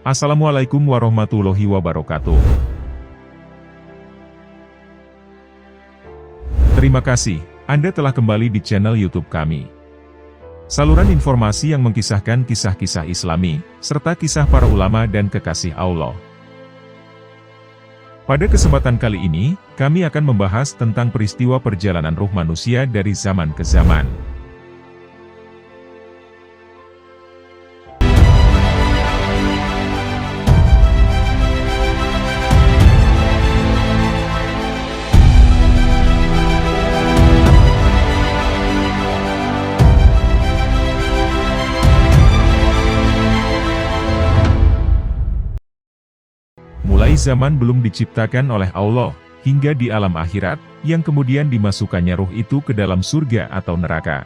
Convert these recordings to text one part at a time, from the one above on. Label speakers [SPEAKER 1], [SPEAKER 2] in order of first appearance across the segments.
[SPEAKER 1] Assalamualaikum warahmatullahi wabarakatuh. Terima kasih, Anda telah kembali di channel YouTube kami. Saluran informasi yang mengkisahkan kisah-kisah Islami, serta kisah para ulama dan kekasih Allah. Pada kesempatan kali ini, kami akan membahas tentang peristiwa perjalanan ruh manusia dari zaman ke zaman. Mulai zaman belum diciptakan oleh Allah, hingga di alam akhirat, yang kemudian dimasukkannya ruh itu ke dalam surga atau neraka.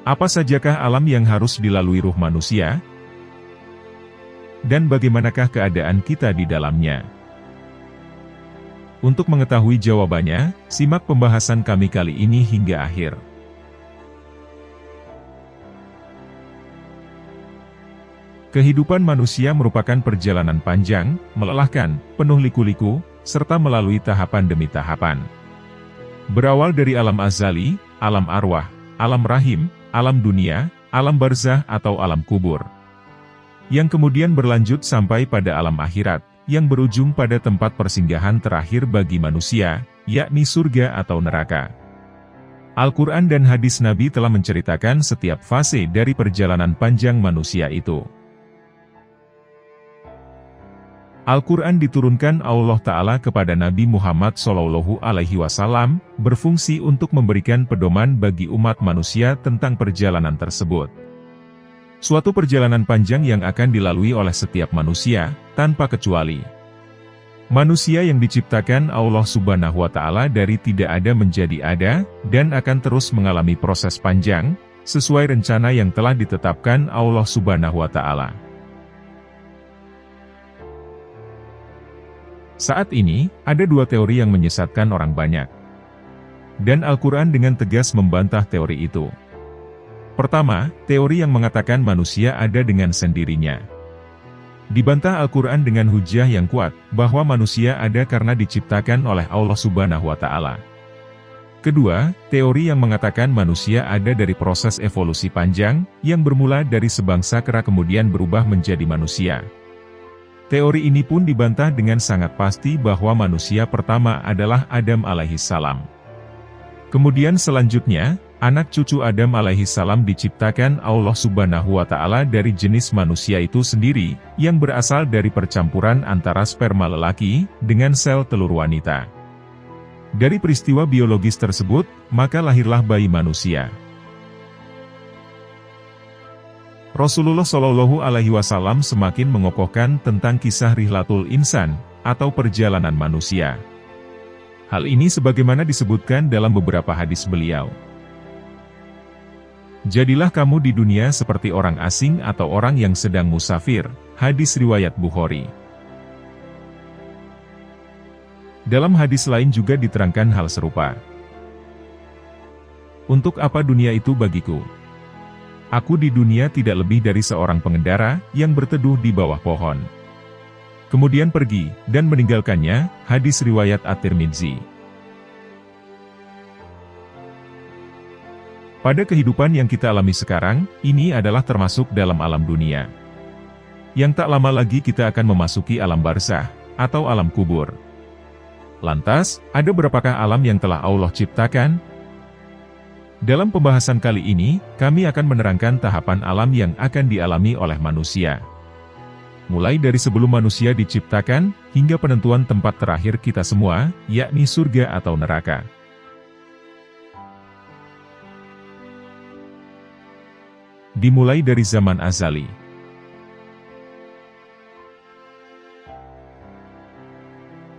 [SPEAKER 1] Apa sajakah alam yang harus dilalui ruh manusia? Dan bagaimanakah keadaan kita di dalamnya? Untuk mengetahui jawabannya, simak pembahasan kami kali ini hingga akhir. Kehidupan manusia merupakan perjalanan panjang, melelahkan, penuh liku-liku, serta melalui tahapan demi tahapan. Berawal dari alam azali, alam arwah, alam rahim, alam dunia, alam barzah atau alam kubur. Yang kemudian berlanjut sampai pada alam akhirat, yang berujung pada tempat persinggahan terakhir bagi manusia, yakni surga atau neraka. Al-Quran dan hadis Nabi telah menceritakan setiap fase dari perjalanan panjang manusia itu. Al-Quran diturunkan Allah Ta'ala kepada Nabi Muhammad SAW, berfungsi untuk memberikan pedoman bagi umat manusia tentang perjalanan tersebut. Suatu perjalanan panjang yang akan dilalui oleh setiap manusia, tanpa kecuali. Manusia yang diciptakan Allah Subhanahu wa Ta'ala dari tidak ada menjadi ada, dan akan terus mengalami proses panjang, sesuai rencana yang telah ditetapkan Allah Subhanahu wa Ta'ala. Saat ini, ada dua teori yang menyesatkan orang banyak. Dan Al-Quran dengan tegas membantah teori itu. Pertama, teori yang mengatakan manusia ada dengan sendirinya. Dibantah Al-Quran dengan hujah yang kuat, bahwa manusia ada karena diciptakan oleh Allah Subhanahu wa Ta'ala. Kedua, teori yang mengatakan manusia ada dari proses evolusi panjang, yang bermula dari sebangsa kera kemudian berubah menjadi manusia. Teori ini pun dibantah dengan sangat pasti bahwa manusia pertama adalah Adam alaihissalam. Kemudian selanjutnya, anak cucu Adam alaihissalam diciptakan Allah Subhanahu wa Ta'ala dari jenis manusia itu sendiri, yang berasal dari percampuran antara sperma lelaki dengan sel telur wanita. Dari peristiwa biologis tersebut, maka lahirlah bayi manusia. Rasulullah Shallallahu Alaihi Wasallam semakin mengokohkan tentang kisah Rihlatul Insan, atau perjalanan manusia. Hal ini sebagaimana disebutkan dalam beberapa hadis beliau. Jadilah kamu di dunia seperti orang asing atau orang yang sedang musafir, hadis riwayat Bukhari. Dalam hadis lain juga diterangkan hal serupa. Untuk apa dunia itu bagiku? Aku di dunia tidak lebih dari seorang pengendara, yang berteduh di bawah pohon. Kemudian pergi, dan meninggalkannya, hadis riwayat At-Tirmidzi. Pada kehidupan yang kita alami sekarang, ini adalah termasuk dalam alam dunia. Yang tak lama lagi kita akan memasuki alam barzah, atau alam kubur. Lantas, ada berapakah alam yang telah Allah ciptakan? Dalam pembahasan kali ini, kami akan menerangkan tahapan alam yang akan dialami oleh manusia. Mulai dari sebelum manusia diciptakan, hingga penentuan tempat terakhir kita semua, yakni surga atau neraka. Dimulai dari zaman azali.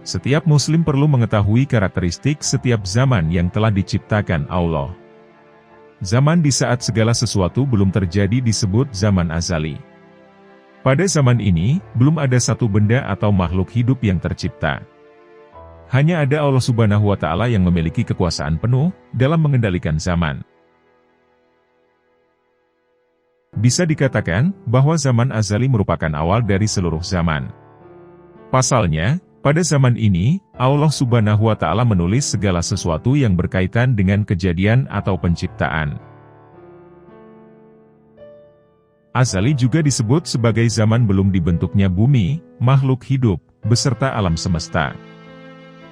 [SPEAKER 1] Setiap muslim perlu mengetahui karakteristik setiap zaman yang telah diciptakan Allah. Zaman di saat segala sesuatu belum terjadi disebut zaman azali. Pada zaman ini, belum ada satu benda atau makhluk hidup yang tercipta. Hanya ada Allah Subhanahu wa Ta'ala yang memiliki kekuasaan penuh dalam mengendalikan zaman. Bisa dikatakan bahwa zaman azali merupakan awal dari seluruh zaman. Pasalnya, pada zaman ini, Allah Subhanahu wa Ta'ala menulis segala sesuatu yang berkaitan dengan kejadian atau penciptaan. Azali juga disebut sebagai zaman belum dibentuknya bumi, makhluk hidup, beserta alam semesta.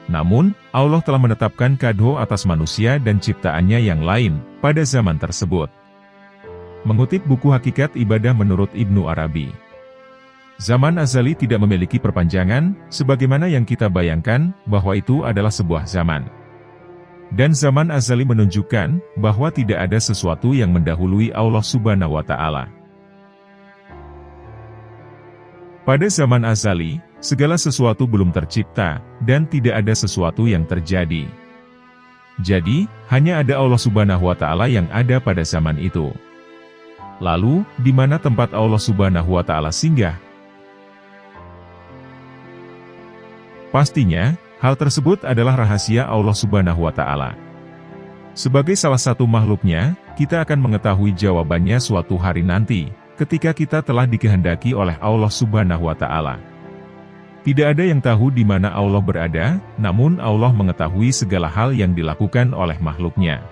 [SPEAKER 1] Namun, Allah telah menetapkan qadho atas manusia dan ciptaannya yang lain pada zaman tersebut. Mengutip buku Hakikat Ibadah menurut Ibnu Arabi, zaman azali tidak memiliki perpanjangan, sebagaimana yang kita bayangkan, bahwa itu adalah sebuah zaman. Dan zaman azali menunjukkan, bahwa tidak ada sesuatu yang mendahului Allah Subhanahu wa Ta'ala. Pada zaman azali, segala sesuatu belum tercipta, dan tidak ada sesuatu yang terjadi. Jadi, hanya ada Allah Subhanahu wa Ta'ala yang ada pada zaman itu. Lalu, di mana tempat Allah Subhanahu wa Ta'ala singgah? Pastinya, hal tersebut adalah rahasia Allah Subhanahu wa Ta'ala. Sebagai salah satu makhluknya, kita akan mengetahui jawabannya suatu hari nanti, ketika kita telah dikehendaki oleh Allah Subhanahu wa Ta'ala. Tidak ada yang tahu di mana Allah berada, namun Allah mengetahui segala hal yang dilakukan oleh makhluknya.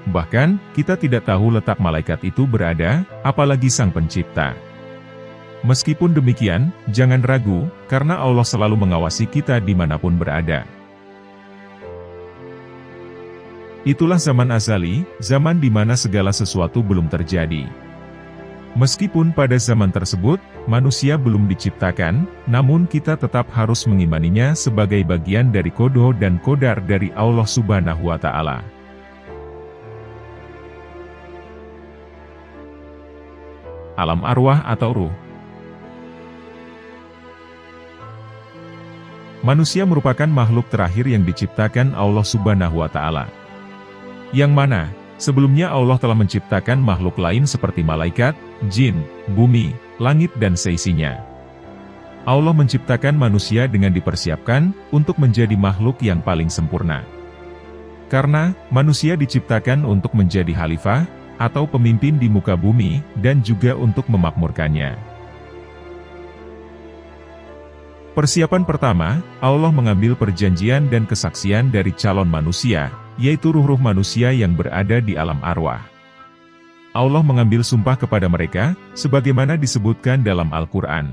[SPEAKER 1] Bahkan, kita tidak tahu letak malaikat itu berada, apalagi Sang Pencipta. Meskipun demikian, jangan ragu, karena Allah selalu mengawasi kita dimanapun berada. Itulah zaman azali, zaman di mana segala sesuatu belum terjadi. Meskipun pada zaman tersebut, manusia belum diciptakan, namun kita tetap harus mengimaninya sebagai bagian dari qadho dan qadar dari Allah Subhanahu wa Ta'ala. Alam arwah atau ruh. Manusia merupakan makhluk terakhir yang diciptakan Allah Subhanahu wa Ta'ala. Yang mana, sebelumnya Allah telah menciptakan makhluk lain seperti malaikat, jin, bumi, langit dan seisinya. Allah menciptakan manusia dengan dipersiapkan untuk menjadi makhluk yang paling sempurna. Karena, manusia diciptakan untuk menjadi khalifah, atau pemimpin di muka bumi, dan juga untuk memakmurkannya. Persiapan pertama, Allah mengambil perjanjian dan kesaksian dari calon manusia, yaitu ruh-ruh manusia yang berada di alam arwah. Allah mengambil sumpah kepada mereka, sebagaimana disebutkan dalam Al-Quran.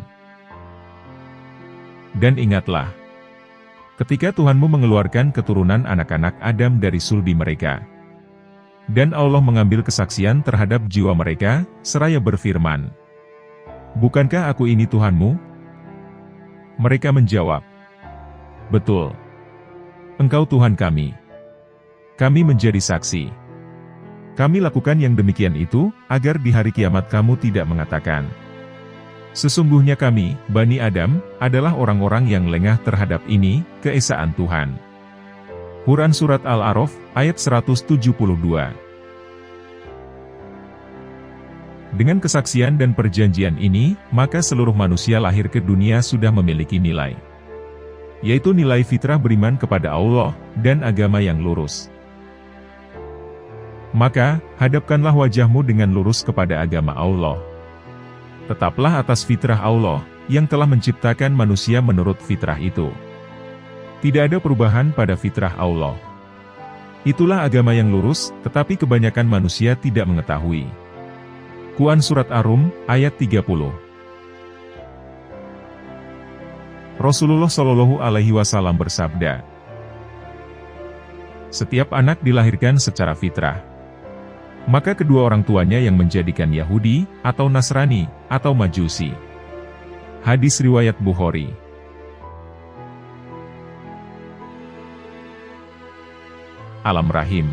[SPEAKER 1] Dan ingatlah, ketika Tuhanmu mengeluarkan keturunan anak-anak Adam dari sulbi mereka. Dan Allah mengambil kesaksian terhadap jiwa mereka, seraya berfirman, "Bukankah aku ini Tuhanmu?" Mereka menjawab, "Betul. Engkau Tuhan kami. Kami menjadi saksi. Kami lakukan yang demikian itu, agar di hari kiamat kamu tidak mengatakan, 'Sesungguhnya kami, Bani Adam, adalah orang-orang yang lengah terhadap ini, keesaan Tuhan.'" Quran Surat Al-A'raf, ayat 172. Dengan kesaksian dan perjanjian ini, maka seluruh manusia lahir ke dunia sudah memiliki nilai. Yaitu nilai fitrah beriman kepada Allah, dan agama yang lurus. Maka, hadapkanlah wajahmu dengan lurus kepada agama Allah. Tetaplah atas fitrah Allah, yang telah menciptakan manusia menurut fitrah itu. Tidak ada perubahan pada fitrah Allah. Itulah agama yang lurus, tetapi kebanyakan manusia tidak mengetahui. Quran Surat Ar-Rum, ayat 30. Rasulullah Shallallahu Alaihi Wasallam bersabda, "Setiap anak dilahirkan secara fitrah. Maka kedua orang tuanya yang menjadikan Yahudi, atau Nasrani, atau Majusi." Hadis riwayat Bukhari. Alam rahim.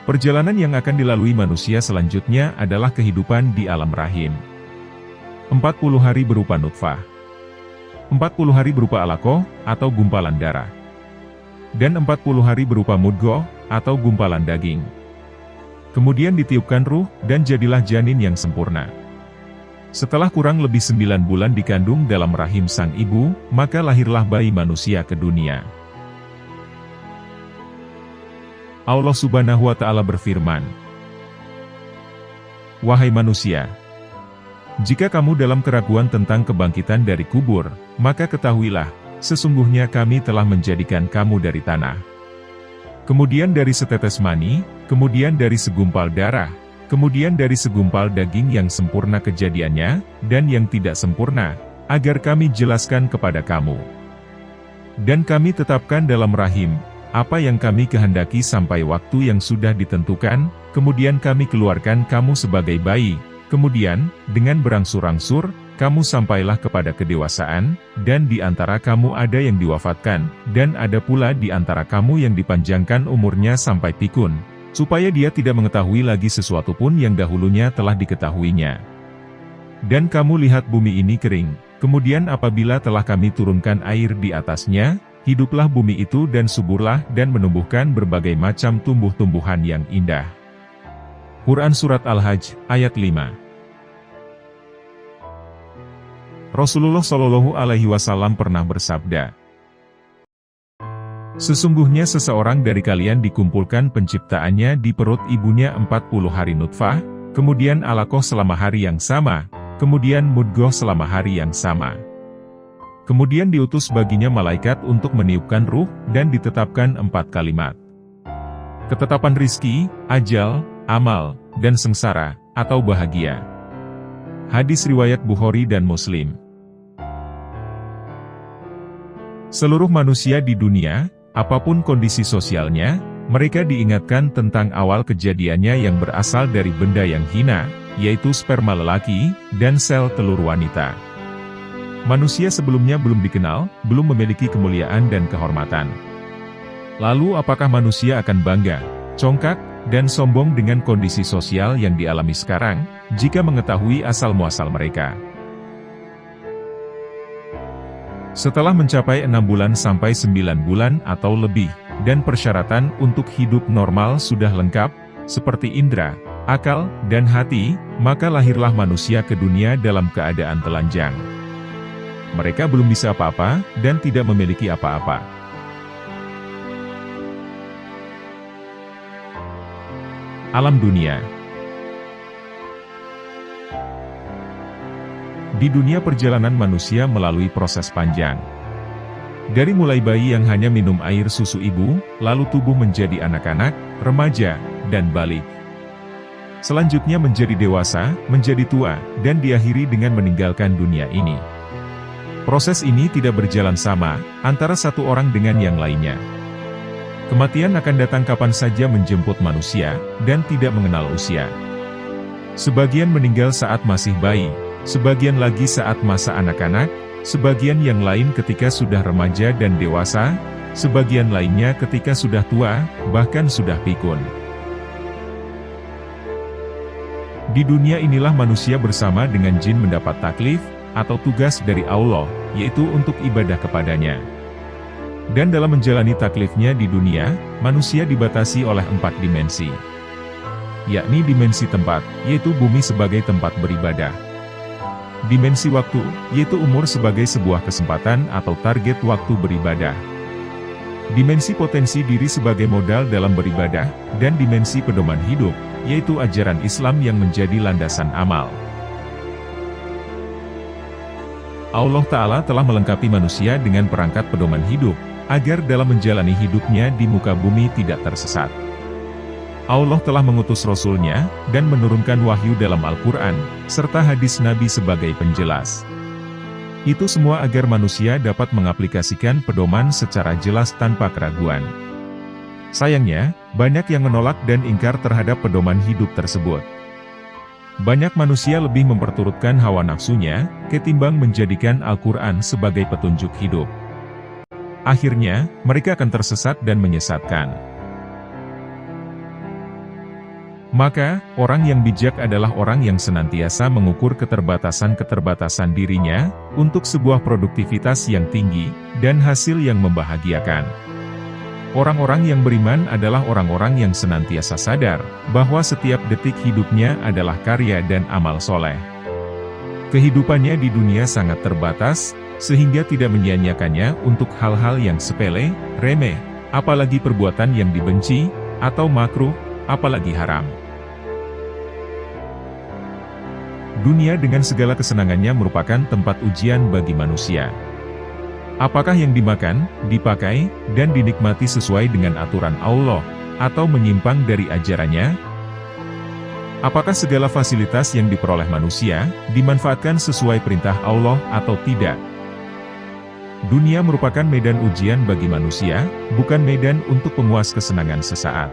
[SPEAKER 1] Perjalanan yang akan dilalui manusia selanjutnya adalah kehidupan di alam rahim. 40 hari berupa nutfah. 40 hari berupa alaqah, atau gumpalan darah. Dan 40 hari berupa mudghah, atau gumpalan daging. Kemudian ditiupkan ruh, dan jadilah janin yang sempurna. Setelah kurang lebih 9 bulan dikandung dalam rahim sang ibu, maka lahirlah bayi manusia ke dunia. Allah Subhanahu wa Ta'ala berfirman, "Wahai manusia, jika kamu dalam keraguan tentang kebangkitan dari kubur, maka ketahuilah, sesungguhnya kami telah menjadikan kamu dari tanah. Kemudian dari setetes mani, kemudian dari segumpal darah, kemudian dari segumpal daging yang sempurna kejadiannya, dan yang tidak sempurna, agar kami jelaskan kepada kamu. Dan kami tetapkan dalam rahim, apa yang kami kehendaki sampai waktu yang sudah ditentukan, kemudian kami keluarkan kamu sebagai bayi, kemudian, dengan berangsur-angsur, kamu sampailah kepada kedewasaan, dan di antara kamu ada yang diwafatkan, dan ada pula di antara kamu yang dipanjangkan umurnya sampai pikun, supaya dia tidak mengetahui lagi sesuatu pun yang dahulunya telah diketahuinya. Dan kamu lihat bumi ini kering, kemudian apabila telah kami turunkan air di atasnya, hiduplah bumi itu dan suburlah dan menumbuhkan berbagai macam tumbuh-tumbuhan yang indah." Quran Surat Al-Hajj, ayat 5. Rasulullah Shallallahu Alaihi Wasallam pernah bersabda, "Sesungguhnya seseorang dari kalian dikumpulkan penciptaannya di perut ibunya 40 hari nutfah, kemudian alaqah selama hari yang sama, kemudian mudghah selama hari yang sama. Kemudian diutus baginya malaikat untuk meniupkan ruh, dan ditetapkan 4 kalimat. Ketetapan rizki, ajal, amal, dan sengsara, atau bahagia." Hadis riwayat Bukhari dan Muslim. Seluruh manusia di dunia, apapun kondisi sosialnya, mereka diingatkan tentang awal kejadiannya yang berasal dari benda yang hina, yaitu sperma lelaki, dan sel telur wanita. Manusia sebelumnya belum dikenal, belum memiliki kemuliaan dan kehormatan. Lalu apakah manusia akan bangga, congkak, dan sombong dengan kondisi sosial yang dialami sekarang, jika mengetahui asal-muasal mereka? Setelah mencapai 6 bulan sampai 9 bulan atau lebih, dan persyaratan untuk hidup normal sudah lengkap, seperti indera, akal, dan hati, maka lahirlah manusia ke dunia dalam keadaan telanjang. Mereka belum bisa apa-apa, dan tidak memiliki apa-apa. Alam dunia. Di dunia perjalanan manusia melalui proses panjang. Dari mulai bayi yang hanya minum air susu ibu, lalu tubuh menjadi anak-anak, remaja, dan balik. Selanjutnya menjadi dewasa, menjadi tua, dan diakhiri dengan meninggalkan dunia ini. Proses ini tidak berjalan sama, antara satu orang dengan yang lainnya. Kematian akan datang kapan saja menjemput manusia, dan tidak mengenal usia. Sebagian meninggal saat masih bayi, sebagian lagi saat masa anak-anak, sebagian yang lain ketika sudah remaja dan dewasa, sebagian lainnya ketika sudah tua, bahkan sudah pikun. Di dunia inilah manusia bersama dengan jin mendapat taklif, atau tugas dari Allah, yaitu untuk ibadah kepadanya. Dan dalam menjalani taklifnya di dunia, manusia dibatasi oleh 4 dimensi. Yakni dimensi tempat, yaitu bumi sebagai tempat beribadah. Dimensi waktu, yaitu umur sebagai sebuah kesempatan atau target waktu beribadah. Dimensi potensi diri sebagai modal dalam beribadah, dan dimensi pedoman hidup, yaitu ajaran Islam yang menjadi landasan amal. Allah Ta'ala telah melengkapi manusia dengan perangkat pedoman hidup, agar dalam menjalani hidupnya di muka bumi tidak tersesat. Allah telah mengutus Rasul-Nya, dan menurunkan wahyu dalam Al-Quran, serta hadis Nabi sebagai penjelas. Itu semua agar manusia dapat mengaplikasikan pedoman secara jelas tanpa keraguan. Sayangnya, banyak yang menolak dan ingkar terhadap pedoman hidup tersebut. Banyak manusia lebih memperturutkan hawa nafsunya, ketimbang menjadikan Al-Quran sebagai petunjuk hidup. Akhirnya, mereka akan tersesat dan menyesatkan. Maka, orang yang bijak adalah orang yang senantiasa mengukur keterbatasan-keterbatasan dirinya, untuk sebuah produktivitas yang tinggi, dan hasil yang membahagiakan. Orang-orang yang beriman adalah orang-orang yang senantiasa sadar, bahwa setiap detik hidupnya adalah karya dan amal soleh. Kehidupannya di dunia sangat terbatas, sehingga tidak menyia-nyiakannya untuk hal-hal yang sepele, remeh, apalagi perbuatan yang dibenci, atau makruh, apalagi haram. Dunia dengan segala kesenangannya merupakan tempat ujian bagi manusia. Apakah yang dimakan, dipakai, dan dinikmati sesuai dengan aturan Allah, atau menyimpang dari ajarannya? Apakah segala fasilitas yang diperoleh manusia, dimanfaatkan sesuai perintah Allah atau tidak? Dunia merupakan medan ujian bagi manusia, bukan medan untuk pemuas kesenangan sesaat.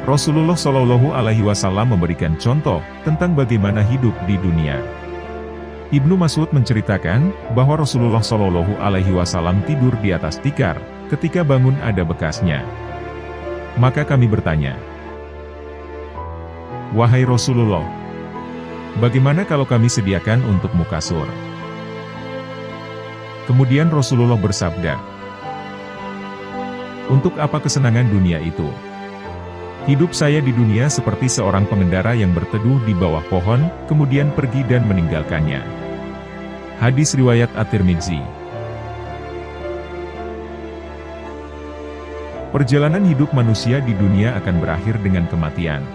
[SPEAKER 1] Rasulullah Shallallahu Alaihi Wasallam memberikan contoh tentang bagaimana hidup di dunia. Ibnu Mas'ud menceritakan bahwa Rasulullah Shallallahu Alaihi Wasallam tidur di atas tikar, ketika bangun ada bekasnya. Maka kami bertanya, "Wahai Rasulullah, bagaimana kalau kami sediakan untukmu kasur?" Kemudian Rasulullah bersabda, "Untuk apa kesenangan dunia itu? Hidup saya di dunia seperti seorang pengendara yang berteduh di bawah pohon, kemudian pergi dan meninggalkannya." Hadis riwayat At-Tirmidzi. Perjalanan hidup manusia di dunia akan berakhir dengan kematian.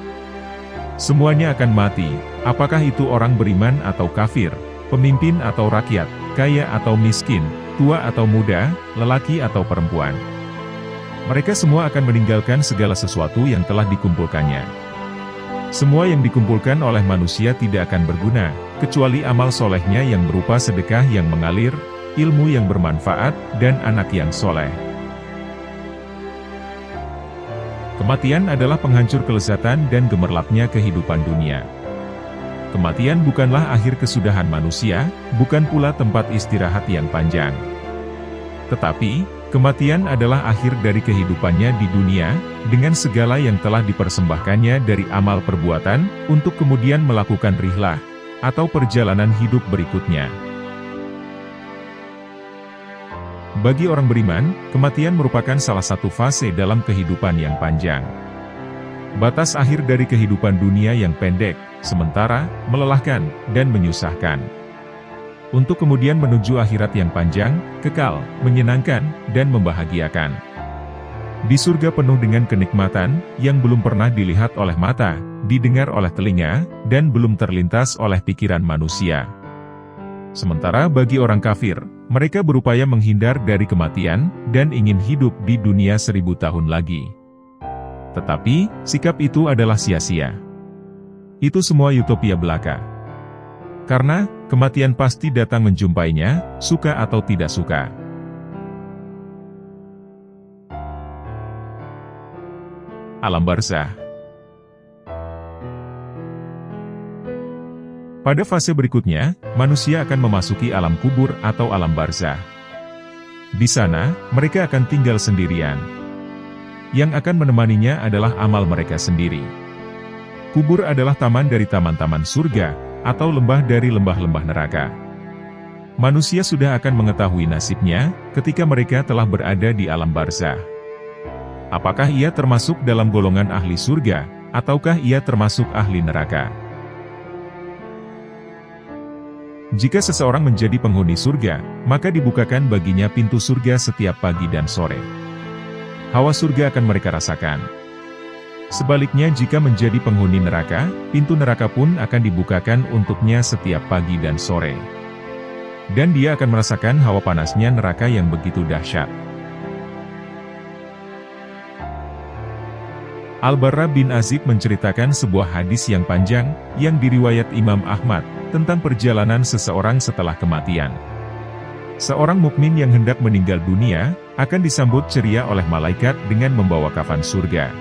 [SPEAKER 1] Semuanya akan mati, apakah itu orang beriman atau kafir, pemimpin atau rakyat, kaya atau miskin, tua atau muda, lelaki atau perempuan. Mereka semua akan meninggalkan segala sesuatu yang telah dikumpulkannya. Semua yang dikumpulkan oleh manusia tidak akan berguna, kecuali amal solehnya yang berupa sedekah yang mengalir, ilmu yang bermanfaat, dan anak yang soleh. Kematian adalah penghancur kelezatan dan gemerlapnya kehidupan dunia. Kematian bukanlah akhir kesudahan manusia, bukan pula tempat istirahat yang panjang. Tetapi, kematian adalah akhir dari kehidupannya di dunia, dengan segala yang telah dipersembahkannya dari amal perbuatan, untuk kemudian melakukan rihlah, atau perjalanan hidup berikutnya. Bagi orang beriman, kematian merupakan salah satu fase dalam kehidupan yang panjang. Batas akhir dari kehidupan dunia yang pendek, sementara, melelahkan, dan menyusahkan. Untuk kemudian menuju akhirat yang panjang, kekal, menyenangkan, dan membahagiakan. Di surga penuh dengan kenikmatan, yang belum pernah dilihat oleh mata, didengar oleh telinga, dan belum terlintas oleh pikiran manusia. Sementara bagi orang kafir, mereka berupaya menghindar dari kematian, dan ingin hidup di dunia 1000 tahun lagi. Tetapi, sikap itu adalah sia-sia. Itu semua utopia belaka. Karena, kematian pasti datang menjumpainya, suka atau tidak suka. Alam barzah. Pada fase berikutnya, manusia akan memasuki alam kubur atau alam barzah. Di sana, mereka akan tinggal sendirian. Yang akan menemaninya adalah amal mereka sendiri. Kubur adalah taman dari taman-taman surga, atau lembah dari lembah-lembah neraka. Manusia sudah akan mengetahui nasibnya, ketika mereka telah berada di alam barzah. Apakah ia termasuk dalam golongan ahli surga, ataukah ia termasuk ahli neraka? Jika seseorang menjadi penghuni surga, maka dibukakan baginya pintu surga setiap pagi dan sore. Hawa surga akan mereka rasakan. Sebaliknya jika menjadi penghuni neraka, pintu neraka pun akan dibukakan untuknya setiap pagi dan sore. Dan dia akan merasakan hawa panasnya neraka yang begitu dahsyat. Al-Barra bin Azib menceritakan sebuah hadis yang panjang, yang diriwayat Imam Ahmad, tentang perjalanan seseorang setelah kematian. Seorang mukmin yang hendak meninggal dunia, akan disambut ceria oleh malaikat dengan membawa kafan surga.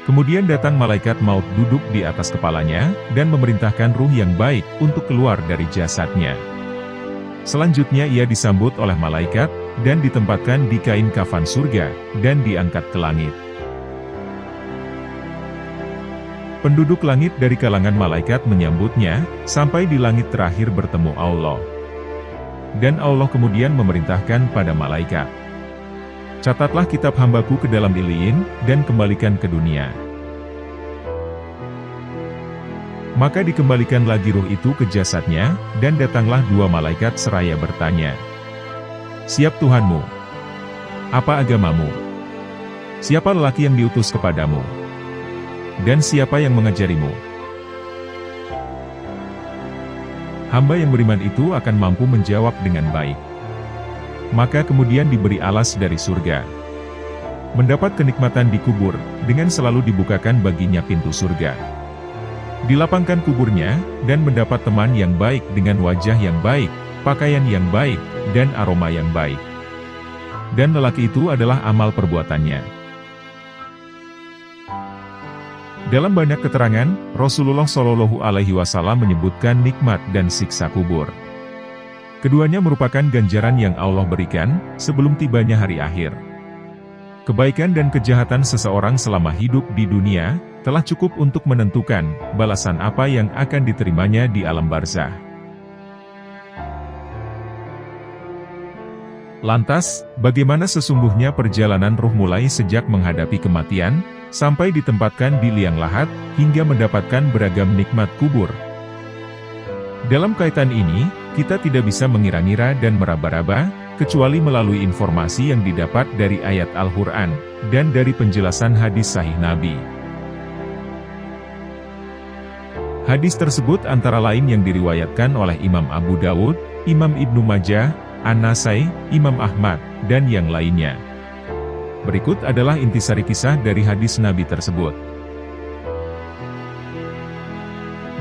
[SPEAKER 1] Kemudian datang malaikat maut duduk di atas kepalanya, dan memerintahkan ruh yang baik, untuk keluar dari jasadnya. Selanjutnya ia disambut oleh malaikat, dan ditempatkan di kain kafan surga, dan diangkat ke langit. Penduduk langit dari kalangan malaikat menyambutnya, sampai di langit terakhir bertemu Allah. Dan Allah kemudian memerintahkan pada malaikat, "Catatlah kitab hambaku ke dalam Iliyin, dan kembalikan ke dunia." Maka dikembalikan lagi ruh itu ke jasadnya, dan datanglah dua malaikat seraya bertanya, "Siap Tuhanmu? Apa agamamu?" "Siapa lelaki yang diutus kepadamu? Dan siapa yang mengajarimu?" Hamba yang beriman itu akan mampu menjawab dengan baik. Maka kemudian diberi alas dari surga. Mendapat kenikmatan di kubur, dengan selalu dibukakan baginya pintu surga. Dilapangkan kuburnya, dan mendapat teman yang baik dengan wajah yang baik, pakaian yang baik, dan aroma yang baik. Dan lelaki itu adalah amal perbuatannya. Dalam banyak keterangan, Rasulullah Shallallahu Alaihi Wasallam menyebutkan nikmat dan siksa kubur. Keduanya merupakan ganjaran yang Allah berikan sebelum tibanya hari akhir. Kebaikan dan kejahatan seseorang selama hidup di dunia telah cukup untuk menentukan balasan apa yang akan diterimanya di alam barzah. Lantas, bagaimana sesungguhnya perjalanan ruh mulai sejak menghadapi kematian, sampai ditempatkan di liang lahat, hingga mendapatkan beragam nikmat kubur? Dalam kaitan ini, kita tidak bisa mengira-ngira dan meraba-raba, kecuali melalui informasi yang didapat dari ayat Al-Quran, dan dari penjelasan hadis sahih Nabi. Hadis tersebut antara lain yang diriwayatkan oleh Imam Abu Dawud, Imam Ibnu Majah, An-Nasai, Imam Ahmad, dan yang lainnya. Berikut adalah intisari kisah dari hadis Nabi tersebut.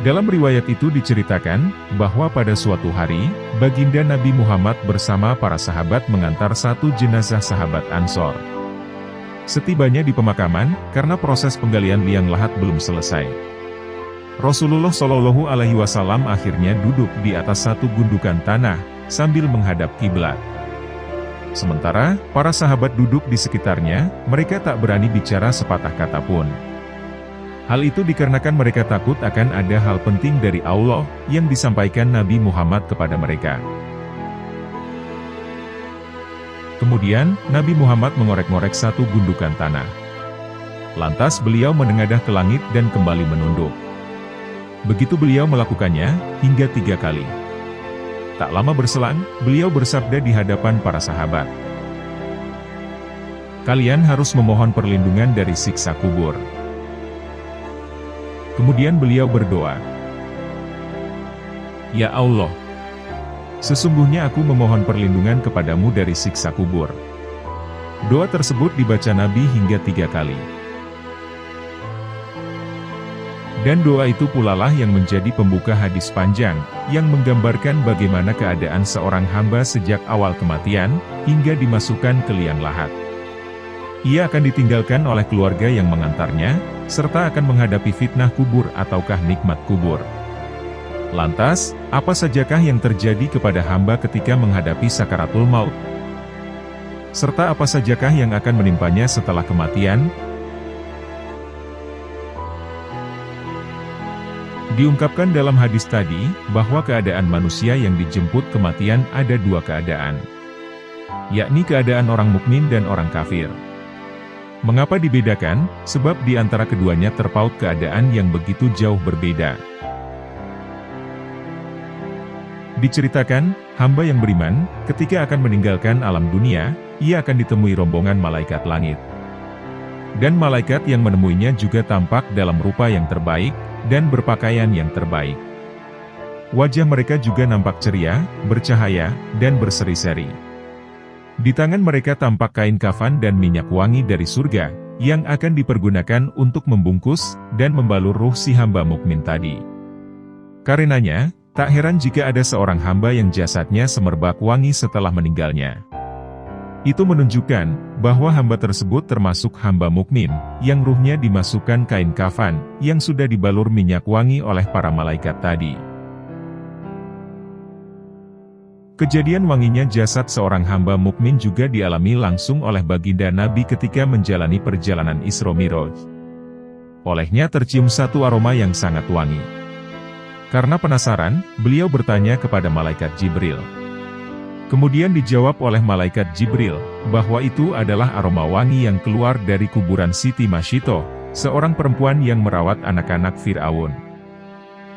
[SPEAKER 1] Dalam riwayat itu diceritakan, bahwa pada suatu hari, baginda Nabi Muhammad bersama para sahabat mengantar satu jenazah sahabat Ansor. Setibanya di pemakaman, karena proses penggalian liang lahat belum selesai, Rasulullah Shallallahu Alaihi Wasallam akhirnya duduk di atas satu gundukan tanah, sambil menghadap kiblat. Sementara, para sahabat duduk di sekitarnya, mereka tak berani bicara sepatah kata pun. Hal itu dikarenakan mereka takut akan ada hal penting dari Allah, yang disampaikan Nabi Muhammad kepada mereka. Kemudian, Nabi Muhammad mengorek-ngorek satu gundukan tanah. Lantas beliau menengadah ke langit dan kembali menunduk. Begitu beliau melakukannya, hingga 3 kali. Tak lama berselang, beliau bersabda di hadapan para sahabat, "Kalian harus memohon perlindungan dari siksa kubur." Kemudian beliau berdoa, "Ya Allah, sesungguhnya aku memohon perlindungan kepadamu dari siksa kubur." Doa tersebut dibaca Nabi hingga 3 kali. Dan doa itu pula lah yang menjadi pembuka hadis panjang, yang menggambarkan bagaimana keadaan seorang hamba sejak awal kematian, hingga dimasukkan ke liang lahat. Ia akan ditinggalkan oleh keluarga yang mengantarnya, serta akan menghadapi fitnah kubur ataukah nikmat kubur. Lantas, apa sajakah yang terjadi kepada hamba ketika menghadapi sakaratul maut? Serta apa sajakah yang akan menimpanya setelah kematian? Diungkapkan dalam hadis tadi, bahwa keadaan manusia yang dijemput kematian ada 2 keadaan. Yakni keadaan orang mukmin dan orang kafir. Mengapa dibedakan? Sebab di antara keduanya terpaut keadaan yang begitu jauh berbeda. Diceritakan, hamba yang beriman, ketika akan meninggalkan alam dunia, ia akan ditemui rombongan malaikat langit. Dan malaikat yang menemuinya juga tampak dalam rupa yang terbaik, dan berpakaian yang terbaik. Wajah mereka juga nampak ceria, bercahaya, dan berseri-seri. Di tangan mereka tampak kain kafan dan minyak wangi dari surga, yang akan dipergunakan untuk membungkus, dan membalur ruh si hamba mukmin tadi. Karenanya, tak heran jika ada seorang hamba yang jasadnya semerbak wangi setelah meninggalnya. Itu menunjukkan bahwa hamba tersebut termasuk hamba mukmin, yang ruhnya dimasukkan kain kafan, yang sudah dibalur minyak wangi oleh para malaikat tadi. Kejadian wanginya jasad seorang hamba mukmin juga dialami langsung oleh baginda Nabi ketika menjalani perjalanan Isra Miraj. Olehnya tercium satu aroma yang sangat wangi. Karena penasaran, beliau bertanya kepada malaikat Jibril. Kemudian dijawab oleh malaikat Jibril, bahwa itu adalah aroma wangi yang keluar dari kuburan Siti Masyitoh, seorang perempuan yang merawat anak-anak Fir'aun.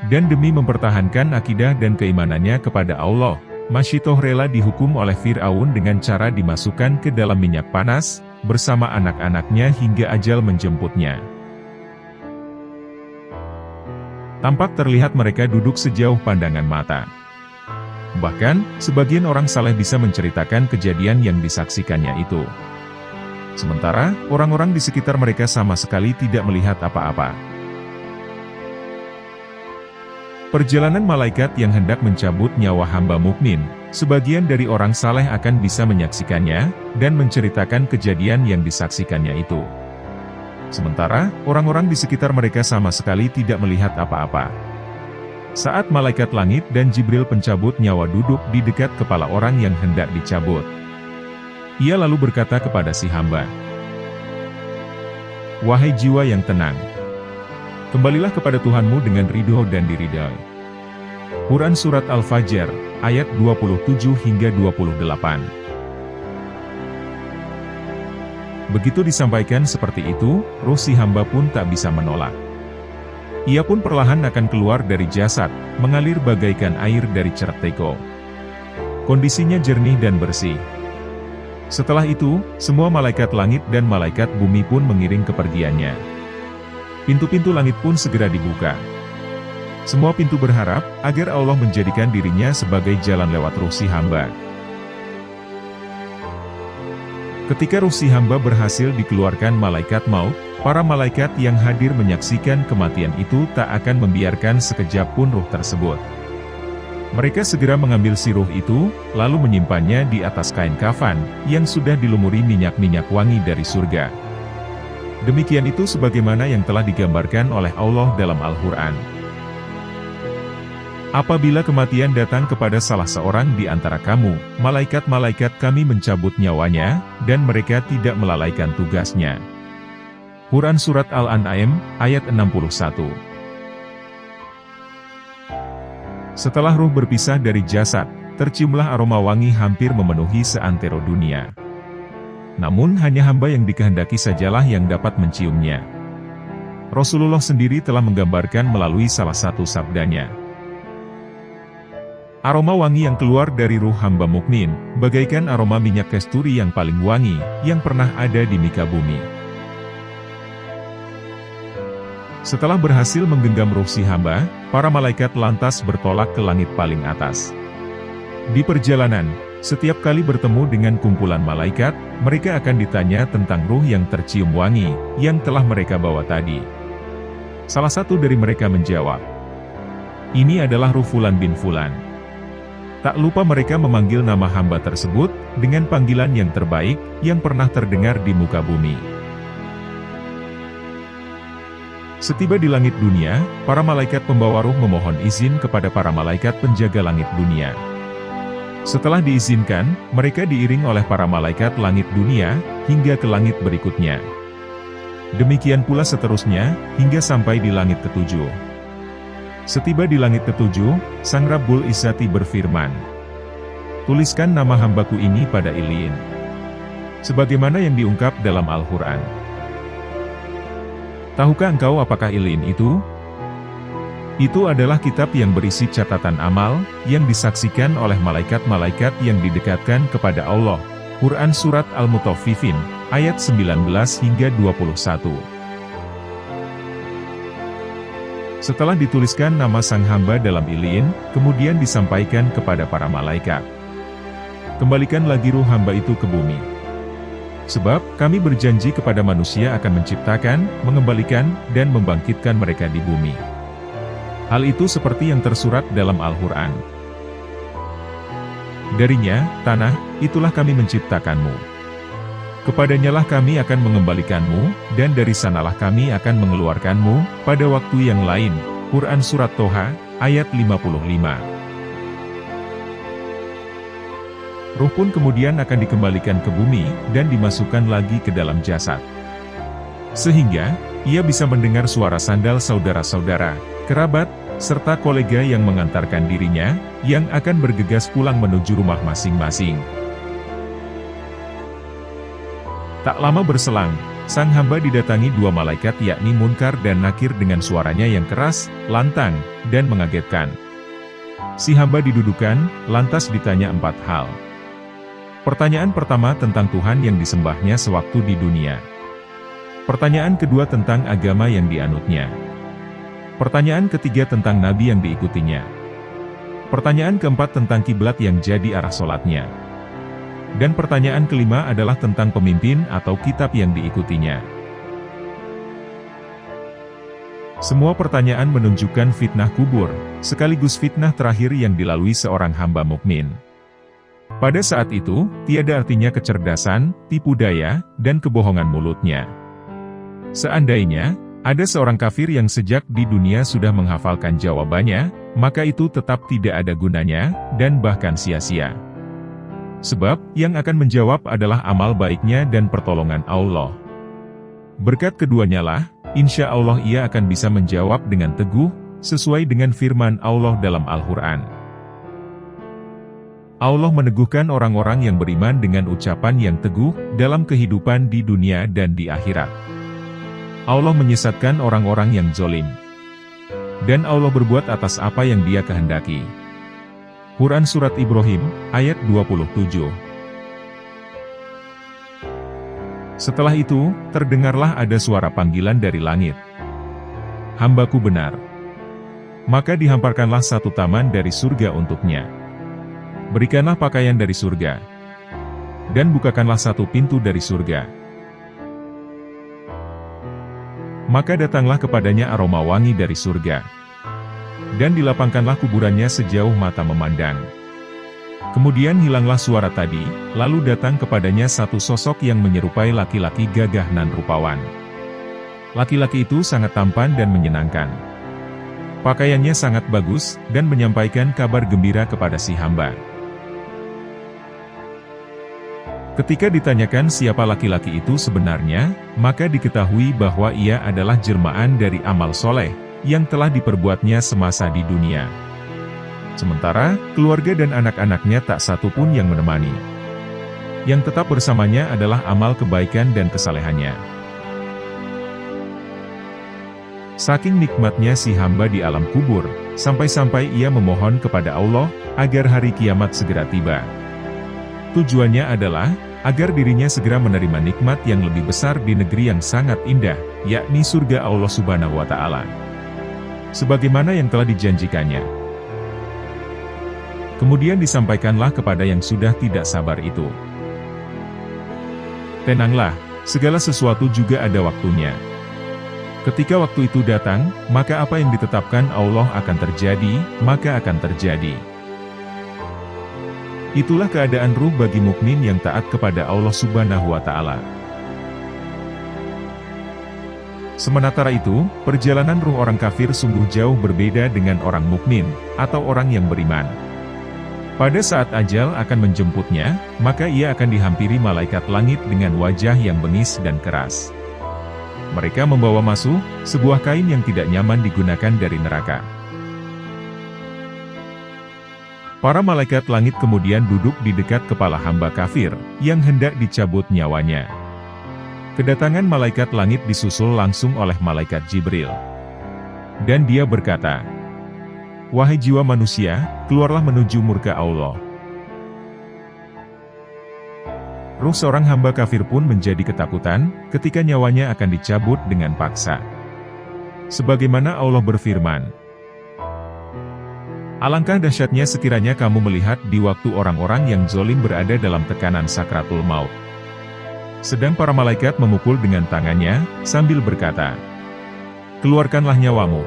[SPEAKER 1] Dan demi mempertahankan akidah dan keimanannya kepada Allah, Masyitoh rela dihukum oleh Fir'aun dengan cara dimasukkan ke dalam minyak panas, bersama anak-anaknya hingga ajal menjemputnya. Tampak terlihat mereka duduk sejauh pandangan mata. Bahkan, sebagian orang saleh bisa menceritakan kejadian yang disaksikannya itu. Sementara, orang-orang di sekitar mereka sama sekali tidak melihat apa-apa. Perjalanan malaikat yang hendak mencabut nyawa hamba mukmin, sebagian dari orang saleh akan bisa menyaksikannya, dan menceritakan kejadian yang disaksikannya itu. Sementara, orang-orang di sekitar mereka sama sekali tidak melihat apa-apa. Saat malaikat langit dan Jibril pencabut nyawa duduk di dekat kepala orang yang hendak dicabut. Ia lalu berkata kepada si hamba, "Wahai jiwa yang tenang, kembalilah kepada Tuhanmu dengan ridho dan diridhai." Quran Surat Al-Fajr, ayat 27 hingga 28. Begitu disampaikan seperti itu, ruh si hamba pun tak bisa menolak. Ia pun perlahan akan keluar dari jasad, mengalir bagaikan air dari ceruk teko. Kondisinya jernih dan bersih. Setelah itu, semua malaikat langit dan malaikat bumi pun mengiring kepergiannya. Pintu-pintu langit pun segera dibuka. Semua pintu berharap, agar Allah menjadikan dirinya sebagai jalan lewat ruh si hamba. Ketika ruh si hamba berhasil dikeluarkan malaikat maut, para malaikat yang hadir menyaksikan kematian itu tak akan membiarkan sekejap pun ruh tersebut. Mereka segera mengambil si ruh itu, lalu menyimpannya di atas kain kafan, yang sudah dilumuri minyak-minyak wangi dari surga. Demikian itu sebagaimana yang telah digambarkan oleh Allah dalam Al-Quran. Apabila kematian datang kepada salah seorang di antara kamu, malaikat-malaikat kami mencabut nyawanya, dan mereka tidak melalaikan tugasnya. Quran Surat Al-An'am, ayat 61. Setelah ruh berpisah dari jasad, terciumlah aroma wangi hampir memenuhi seantero dunia. Namun hanya hamba yang dikehendaki sajalah yang dapat menciumnya. Rasulullah sendiri telah menggambarkan melalui salah satu sabdanya. Aroma wangi yang keluar dari ruh hamba mukmin, bagaikan aroma minyak kasturi yang paling wangi, yang pernah ada di muka bumi. Setelah berhasil menggenggam ruh si hamba, para malaikat lantas bertolak ke langit paling atas. Di perjalanan, setiap kali bertemu dengan kumpulan malaikat, mereka akan ditanya tentang ruh yang tercium wangi, yang telah mereka bawa tadi. Salah satu dari mereka menjawab, "Ini adalah ruh Fulan bin Fulan." Tak lupa mereka memanggil nama hamba tersebut, dengan panggilan yang terbaik, yang pernah terdengar di muka bumi. Setiba di langit dunia, para malaikat pembawa ruh memohon izin kepada para malaikat penjaga langit dunia. Setelah diizinkan, mereka diiring oleh para malaikat langit dunia, hingga ke langit berikutnya. Demikian pula seterusnya, hingga sampai di langit ketujuh. Setiba di langit ketujuh, Sang Rabbul Izzati berfirman, "Tuliskan nama hambaku ini pada Iliin." Sebagaimana yang diungkap dalam Al-Quran. Tahukah engkau apakah Iliin itu? Itu adalah kitab yang berisi catatan amal, yang disaksikan oleh malaikat-malaikat yang didekatkan kepada Allah. Quran Surat Al-Mutaffifin, ayat 19 hingga 21. Setelah dituliskan nama sang hamba dalam Iliin, kemudian disampaikan kepada para malaikat. Kembalikan lagi ruh hamba itu ke bumi. Sebab, kami berjanji kepada manusia akan menciptakan, mengembalikan, dan membangkitkan mereka di bumi. Hal itu seperti yang tersurat dalam Al-Quran. Darinya, tanah, itulah kami menciptakanmu. Kepadanyalah kami akan mengembalikanmu, dan dari sanalah kami akan mengeluarkanmu, pada waktu yang lain. Quran Surat Toha, ayat 55. Ruh pun kemudian akan dikembalikan ke bumi, dan dimasukkan lagi ke dalam jasad. Sehingga, ia bisa mendengar suara sandal saudara-saudara, kerabat, serta kolega yang mengantarkan dirinya, yang akan bergegas pulang menuju rumah masing-masing. Tak lama berselang, sang hamba didatangi dua malaikat yakni Munkar dan Nakir dengan suaranya yang keras, lantang, dan mengagetkan. Si hamba didudukan, lantas ditanya 4 hal. Pertanyaan pertama tentang Tuhan yang disembahnya sewaktu di dunia. Pertanyaan kedua tentang agama yang dianutnya. Pertanyaan ketiga tentang nabi yang diikutinya. Pertanyaan keempat tentang kiblat yang jadi arah sholatnya. Dan pertanyaan kelima adalah tentang pemimpin atau kitab yang diikutinya. Semua pertanyaan menunjukkan fitnah kubur, sekaligus fitnah terakhir yang dilalui seorang hamba mukmin. Pada saat itu, tiada artinya kecerdasan, tipu daya, dan kebohongan mulutnya. Seandainya ada seorang kafir yang sejak di dunia sudah menghafalkan jawabannya, maka itu tetap tidak ada gunanya, dan bahkan sia-sia. Sebab, yang akan menjawab adalah amal baiknya dan pertolongan Allah. Berkat keduanya lah, insya Allah ia akan bisa menjawab dengan teguh, sesuai dengan firman Allah dalam Al-Quran. Allah meneguhkan orang-orang yang beriman dengan ucapan yang teguh, dalam kehidupan di dunia dan di akhirat. Allah menyesatkan orang-orang yang zalim. Dan Allah berbuat atas apa yang Dia kehendaki. Quran Surat Ibrahim, ayat 27. Setelah itu, terdengarlah ada suara panggilan dari langit. Hambaku benar. Maka dihamparkanlah satu taman dari surga untuknya. Berikanlah pakaian dari surga. Dan bukakanlah satu pintu dari surga. Maka datanglah kepadanya aroma wangi dari surga. Dan dilapangkanlah kuburannya sejauh mata memandang. Kemudian hilanglah suara tadi, lalu datang kepadanya satu sosok yang menyerupai laki-laki gagah nan rupawan. Laki-laki itu sangat tampan dan menyenangkan. Pakaiannya sangat bagus, dan menyampaikan kabar gembira kepada si hamba. Ketika ditanyakan siapa laki-laki itu sebenarnya, maka diketahui bahwa ia adalah jelmaan dari amal soleh, yang telah diperbuatnya semasa di dunia. Sementara, keluarga dan anak-anaknya tak satu pun yang menemani. Yang tetap bersamanya adalah amal kebaikan dan kesalehannya. Saking nikmatnya si hamba di alam kubur, sampai-sampai ia memohon kepada Allah, agar hari kiamat segera tiba. Tujuannya adalah, agar dirinya segera menerima nikmat yang lebih besar di negeri yang sangat indah, yakni surga Allah Subhanahu wa Ta'ala. Sebagaimana yang telah dijanjikannya. Kemudian disampaikanlah kepada yang sudah tidak sabar itu. Tenanglah, segala sesuatu juga ada waktunya. Ketika waktu itu datang, maka apa yang ditetapkan Allah akan terjadi, maka akan terjadi. Itulah keadaan ruh bagi mukmin yang taat kepada Allah Subhanahu wa Ta'ala. Sementara itu, perjalanan ruh orang kafir sungguh jauh berbeda dengan orang mukmin, atau orang yang beriman. Pada saat ajal akan menjemputnya, maka ia akan dihampiri malaikat langit dengan wajah yang bengis dan keras. Mereka membawa masuk sebuah kain yang tidak nyaman digunakan dari neraka. Para malaikat langit kemudian duduk di dekat kepala hamba kafir, yang hendak dicabut nyawanya. Kedatangan malaikat langit disusul langsung oleh malaikat Jibril. Dan dia berkata, "Wahai jiwa manusia, keluarlah menuju murka Allah." Ruh seorang hamba kafir pun menjadi ketakutan, ketika nyawanya akan dicabut dengan paksa. Sebagaimana Allah berfirman, "Alangkah dahsyatnya sekiranya kamu melihat di waktu orang-orang yang zalim berada dalam tekanan sakratul maut. Sedang para malaikat memukul dengan tangannya, sambil berkata, 'Keluarkanlah nyawamu.'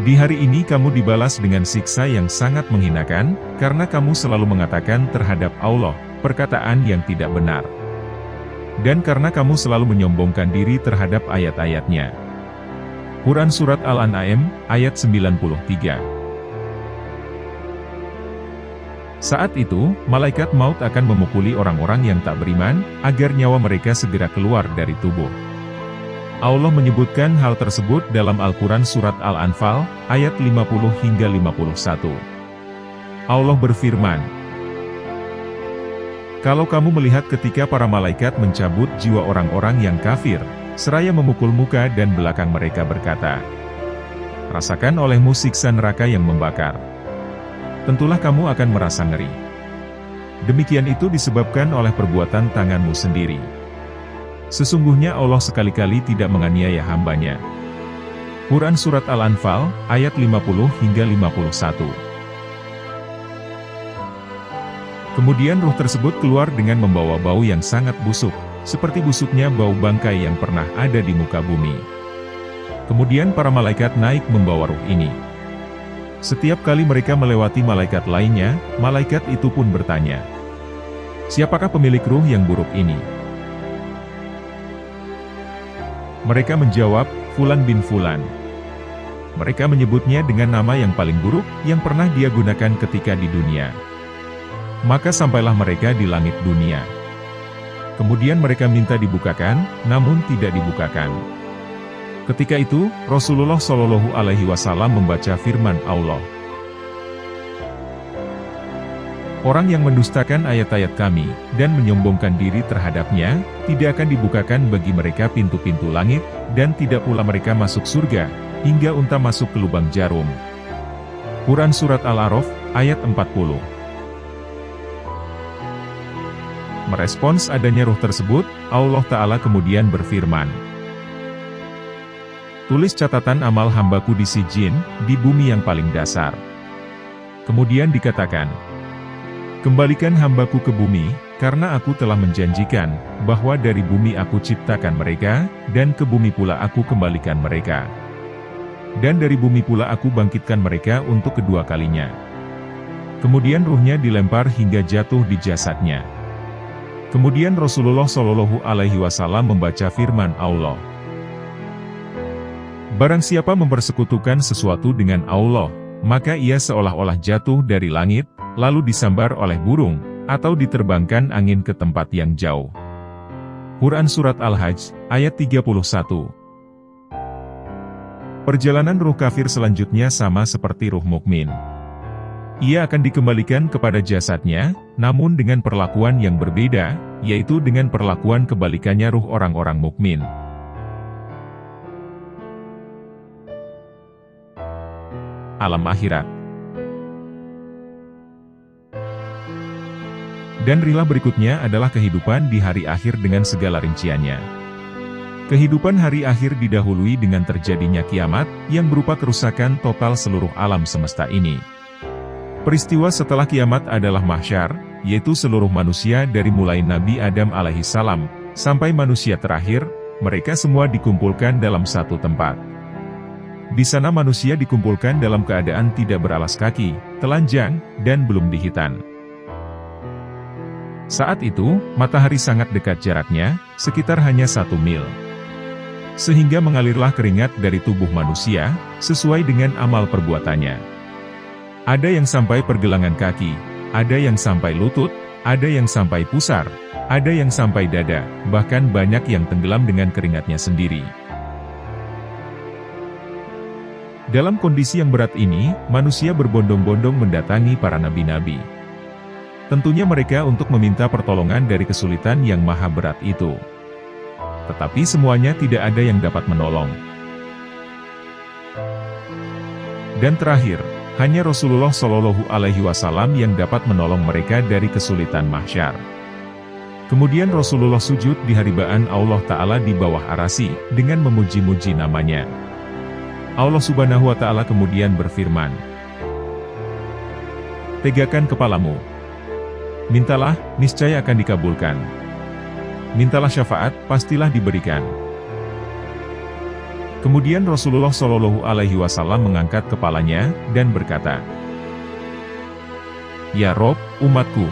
[SPEAKER 1] Di hari ini kamu dibalas dengan siksa yang sangat menghinakan, karena kamu selalu mengatakan terhadap Allah, perkataan yang tidak benar. Dan karena kamu selalu menyombongkan diri terhadap ayat-ayatnya." Quran Surat Al-An'am, ayat 93. Saat itu, malaikat maut akan memukuli orang-orang yang tak beriman, agar nyawa mereka segera keluar dari tubuh. Allah menyebutkan hal tersebut dalam Al-Quran Surat Al-Anfal, ayat 50 hingga 51. Allah berfirman, "Kalau kamu melihat ketika para malaikat mencabut jiwa orang-orang yang kafir, seraya memukul muka dan belakang mereka berkata, 'Rasakan olehmu siksa neraka yang membakar,' tentulah kamu akan merasa ngeri. Demikian itu disebabkan oleh perbuatan tanganmu sendiri. Sesungguhnya Allah sekali-kali tidak menganiaya hambanya. Quran Surat Al-Anfal, ayat 50 hingga 51. Kemudian ruh tersebut keluar dengan membawa bau yang sangat busuk, seperti busuknya bau bangkai yang pernah ada di muka bumi. Kemudian para malaikat naik membawa ruh ini. Setiap kali mereka melewati malaikat lainnya, malaikat itu pun bertanya, "Siapakah pemilik ruh yang buruk ini?" Mereka menjawab, "Fulan bin Fulan." Mereka menyebutnya dengan nama yang paling buruk yang pernah dia gunakan ketika di dunia. Maka sampailah mereka di langit dunia. Kemudian mereka minta dibukakan, namun tidak dibukakan. Ketika itu, Rasulullah Shallallahu Alaihi Wasallam membaca firman Allah. Orang yang mendustakan ayat-ayat kami, dan menyombongkan diri terhadapnya, tidak akan dibukakan bagi mereka pintu-pintu langit, dan tidak pula mereka masuk surga, hingga unta masuk ke lubang jarum. Quran Surat Al-A'raf, ayat 40. Merespons adanya ruh tersebut, Allah Ta'ala kemudian berfirman, "Tulis catatan amal hambaku di Sijin, di bumi yang paling dasar." Kemudian dikatakan, "Kembalikan hambaku ke bumi, karena aku telah menjanjikan, bahwa dari bumi aku ciptakan mereka, dan ke bumi pula aku kembalikan mereka. Dan dari bumi pula aku bangkitkan mereka untuk kedua kalinya." Kemudian ruhnya dilempar hingga jatuh di jasadnya. Kemudian Rasulullah Shallallahu Alaihi Wasallam membaca firman Allah. Barang siapa mempersekutukan sesuatu dengan Allah, maka ia seolah-olah jatuh dari langit, lalu disambar oleh burung, atau diterbangkan angin ke tempat yang jauh. Quran Surat Al-Hajj, ayat 31. Perjalanan ruh kafir selanjutnya sama seperti ruh mukmin. Ia akan dikembalikan kepada jasadnya, namun dengan perlakuan yang berbeda, yaitu dengan perlakuan kebalikannya ruh orang-orang mukmin. Alam akhirat. Dan rilah berikutnya adalah kehidupan di hari akhir dengan segala rinciannya. Kehidupan hari akhir didahului dengan terjadinya kiamat, yang berupa kerusakan total seluruh alam semesta ini. Peristiwa setelah kiamat adalah mahsyar, yaitu seluruh manusia dari mulai Nabi Adam alaihissalam, sampai manusia terakhir, mereka semua dikumpulkan dalam satu tempat. Di sana manusia dikumpulkan dalam keadaan tidak beralas kaki, telanjang, dan belum dihitan. Saat itu, matahari sangat dekat jaraknya, sekitar hanya 1 mil. Sehingga mengalirlah keringat dari tubuh manusia, sesuai dengan amal perbuatannya. Ada yang sampai pergelangan kaki, ada yang sampai lutut, ada yang sampai pusar, ada yang sampai dada, bahkan banyak yang tenggelam dengan keringatnya sendiri. Dalam kondisi yang berat ini, manusia berbondong-bondong mendatangi para nabi-nabi. Tentunya mereka untuk meminta pertolongan dari kesulitan yang maha berat itu. Tetapi semuanya tidak ada yang dapat menolong. Dan terakhir, hanya Rasulullah Shallallahu Alaihi Wasallam yang dapat menolong mereka dari kesulitan mahsyar. Kemudian Rasulullah sujud di haribaan Allah Ta'ala di bawah arasy, dengan memuji-muji namanya. Allah Subhanahu Wa Ta'ala kemudian berfirman, "Tegakkan kepalamu. Mintalah, niscaya akan dikabulkan. Mintalah syafaat, pastilah diberikan." Kemudian Rasulullah Shallallahu Alaihi Wasallam mengangkat kepalanya, dan berkata, "Ya Rob, umatku."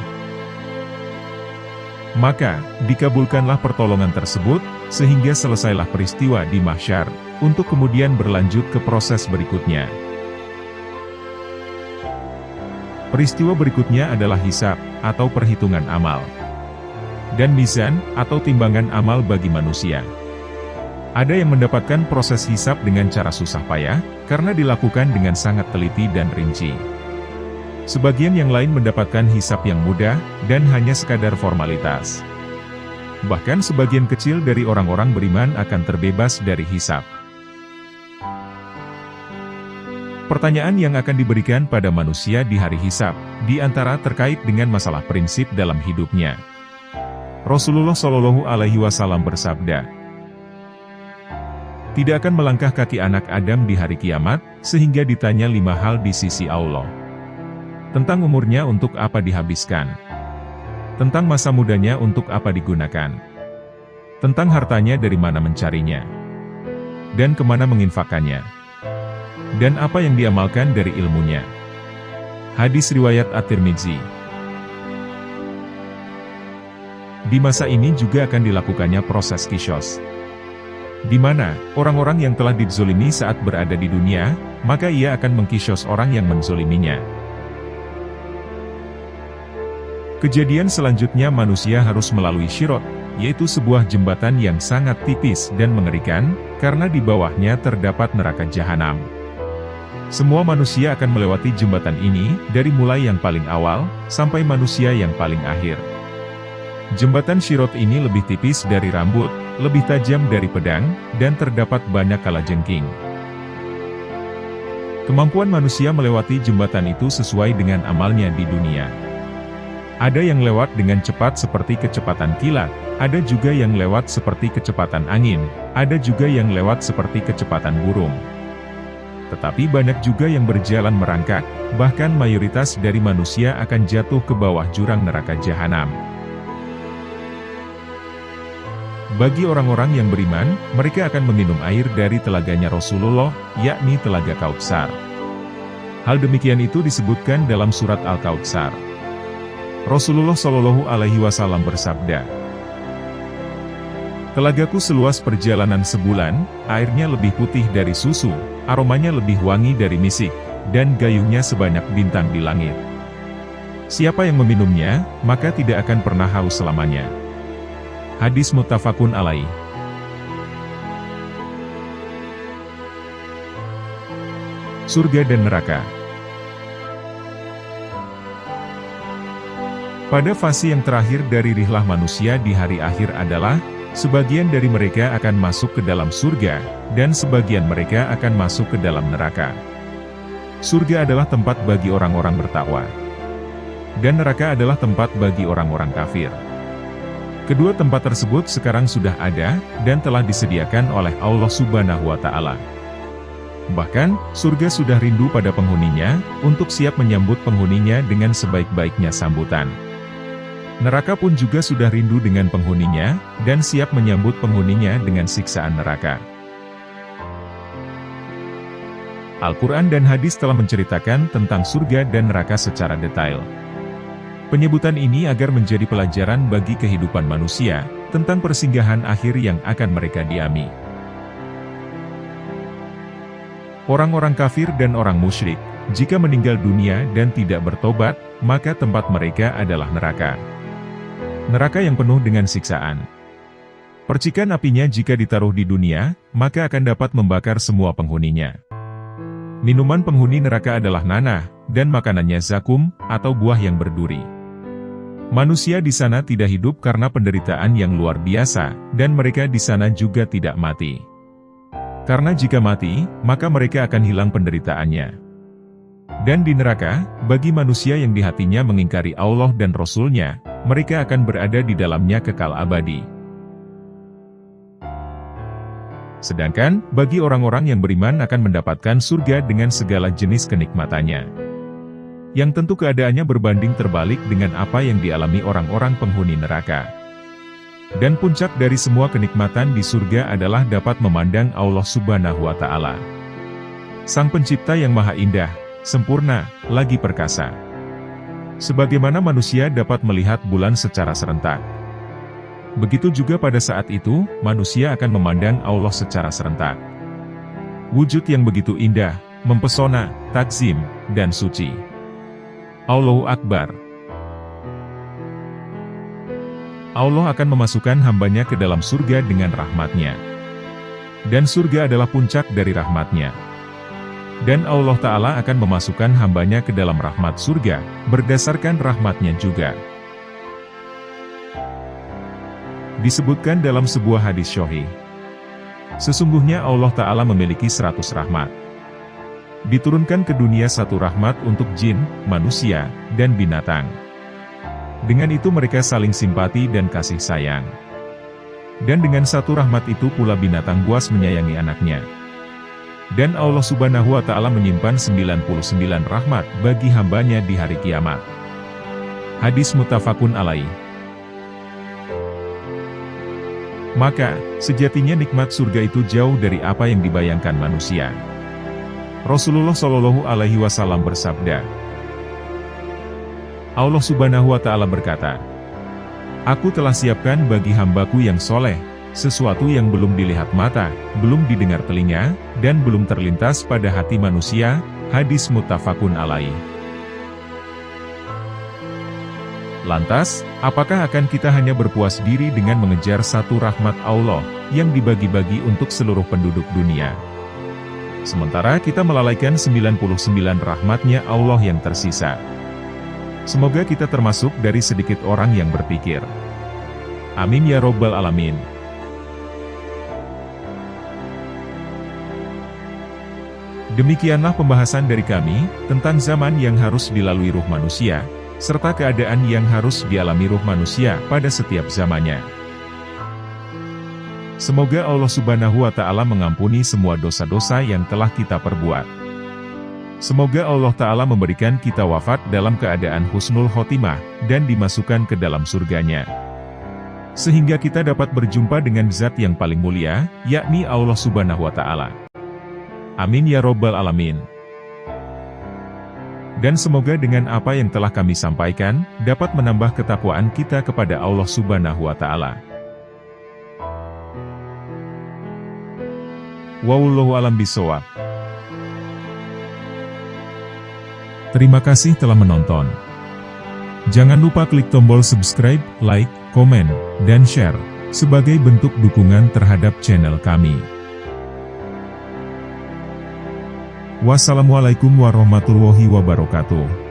[SPEAKER 1] Maka, dikabulkanlah pertolongan tersebut, sehingga selesailah peristiwa di mahsyar, untuk kemudian berlanjut ke proses berikutnya. Peristiwa berikutnya adalah hisab, atau perhitungan amal. Dan mizan, atau timbangan amal bagi manusia. Ada yang mendapatkan proses hisab dengan cara susah payah, karena dilakukan dengan sangat teliti dan rinci. Sebagian yang lain mendapatkan hisab yang mudah, dan hanya sekadar formalitas. Bahkan sebagian kecil dari orang-orang beriman akan terbebas dari hisab. Pertanyaan yang akan diberikan pada manusia di hari hisab, di antara terkait dengan masalah prinsip dalam hidupnya. Rasulullah Shallallahu Alaihi Wasallam bersabda, "Tidak akan melangkah kaki anak Adam di hari kiamat, sehingga ditanya 5 hal di sisi Allah. Tentang umurnya untuk apa dihabiskan. Tentang masa mudanya untuk apa digunakan. Tentang hartanya dari mana mencarinya. Dan kemana menginfakkannya. Dan apa yang diamalkan dari ilmunya." Hadis riwayat At-Tirmidzi. Di masa ini juga akan dilakukannya proses qisas, di mana orang-orang yang telah dizolimi saat berada di dunia, maka ia akan mengqisas orang yang menzoliminya. Kejadian selanjutnya manusia harus melalui Syirot, yaitu sebuah jembatan yang sangat tipis dan mengerikan, karena di bawahnya terdapat neraka jahanam. Semua manusia akan melewati jembatan ini, dari mulai yang paling awal, sampai manusia yang paling akhir. Jembatan Syirot ini lebih tipis dari rambut, lebih tajam dari pedang, dan terdapat banyak kalajengking. Kemampuan manusia melewati jembatan itu sesuai dengan amalnya di dunia. Ada yang lewat dengan cepat seperti kecepatan kilat, ada juga yang lewat seperti kecepatan angin, ada juga yang lewat seperti kecepatan burung. Tetapi banyak juga yang berjalan merangkak, bahkan mayoritas dari manusia akan jatuh ke bawah jurang neraka jahanam. Bagi orang-orang yang beriman, mereka akan meminum air dari telaganya Rasulullah, yakni telaga Kautsar. Hal demikian itu disebutkan dalam surat Al-Kautsar. Rasulullah Shallallahu Alaihi Wasallam bersabda, "Telagaku seluas perjalanan sebulan, airnya lebih putih dari susu, aromanya lebih wangi dari misik, dan gayungnya sebanyak bintang di langit. Siapa yang meminumnya, maka tidak akan pernah haus selamanya." Hadis muttafaqun alaih. Surga dan neraka. Pada fase yang terakhir dari rihlah manusia di hari akhir adalah, sebagian dari mereka akan masuk ke dalam surga, dan sebagian mereka akan masuk ke dalam neraka. Surga adalah tempat bagi orang-orang bertakwa, dan neraka adalah tempat bagi orang-orang kafir. Kedua tempat tersebut sekarang sudah ada, dan telah disediakan oleh Allah Subhanahu wa Ta'ala. Bahkan, surga sudah rindu pada penghuninya, untuk siap menyambut penghuninya dengan sebaik-baiknya sambutan. Neraka pun juga sudah rindu dengan penghuninya, dan siap menyambut penghuninya dengan siksaan neraka. Al-Quran dan hadis telah menceritakan tentang surga dan neraka secara detail. Penyebutan ini agar menjadi pelajaran bagi kehidupan manusia, tentang persinggahan akhir yang akan mereka diami. Orang-orang kafir dan orang musyrik, jika meninggal dunia dan tidak bertobat, maka tempat mereka adalah neraka. Neraka yang penuh dengan siksaan. Percikan apinya jika ditaruh di dunia, maka akan dapat membakar semua penghuninya. Minuman penghuni neraka adalah nanah, dan makanannya zakum, atau buah yang berduri. Manusia di sana tidak hidup karena penderitaan yang luar biasa, dan mereka di sana juga tidak mati. Karena jika mati, maka mereka akan hilang penderitaannya. Dan di neraka, bagi manusia yang di hatinya mengingkari Allah dan Rasul-Nya, mereka akan berada di dalamnya kekal abadi. Sedangkan, bagi orang-orang yang beriman akan mendapatkan surga dengan segala jenis kenikmatannya. Yang tentu keadaannya berbanding terbalik dengan apa yang dialami orang-orang penghuni neraka. Dan puncak dari semua kenikmatan di surga adalah dapat memandang Allah Subhanahu wa Ta'ala. Sang Pencipta yang Maha Indah, sempurna, lagi perkasa. Sebagaimana manusia dapat melihat bulan secara serentak, begitu juga pada saat itu, manusia akan memandang Allah secara serentak. Wujud yang begitu indah, mempesona, takzim, dan suci. Allahu Akbar. Allah akan memasukkan hambanya ke dalam surga dengan rahmatnya. Dan surga adalah puncak dari rahmatnya. Dan Allah Ta'ala akan memasukkan hambanya ke dalam rahmat surga, berdasarkan rahmatnya juga. Disebutkan dalam sebuah hadis sahih, sesungguhnya Allah Ta'ala memiliki 100 rahmat. Diturunkan ke dunia satu rahmat untuk jin, manusia, dan binatang. Dengan itu mereka saling simpati dan kasih sayang. Dan dengan satu rahmat itu pula binatang buas menyayangi anaknya. Dan Allah Subhanahu wa Ta'ala menyimpan 99 rahmat bagi hambanya di hari kiamat. Hadis muttafaqun alaih. Maka, sejatinya nikmat surga itu jauh dari apa yang dibayangkan manusia. Rasulullah Shallallahu Alaihi Wasallam bersabda, Allah Subhanahu wa Ta'ala berkata, Aku telah siapkan bagi hambaku yang soleh, sesuatu yang belum dilihat mata, belum didengar telinga, dan belum terlintas pada hati manusia. Hadis muttafaqun alaih. Lantas, apakah akan kita hanya berpuas diri dengan mengejar satu rahmat Allah, yang dibagi-bagi untuk seluruh penduduk dunia? Sementara kita melalaikan 99 rahmatnya Allah yang tersisa. Semoga kita termasuk dari sedikit orang yang berpikir. Amin ya Robbal Alamin. Demikianlah pembahasan dari kami, tentang zaman yang harus dilalui ruh manusia, serta keadaan yang harus dialami ruh manusia pada setiap zamannya. Semoga Allah Subhanahu wa Ta'ala mengampuni semua dosa-dosa yang telah kita perbuat. Semoga Allah Ta'ala memberikan kita wafat dalam keadaan husnul khotimah, dan dimasukkan ke dalam surganya. Sehingga kita dapat berjumpa dengan zat yang paling mulia, yakni Allah Subhanahu wa Ta'ala. Amin ya Robbal Alamin. Dan semoga dengan apa yang telah kami sampaikan, dapat menambah ketakwaan kita kepada Allah Subhanahu wa Ta'ala. Wallahu a'lam bishawab. Terima kasih telah menonton. Jangan lupa klik tombol subscribe, like, komen, dan share, sebagai bentuk dukungan terhadap channel kami. Wassalamualaikum warahmatullahi wabarakatuh.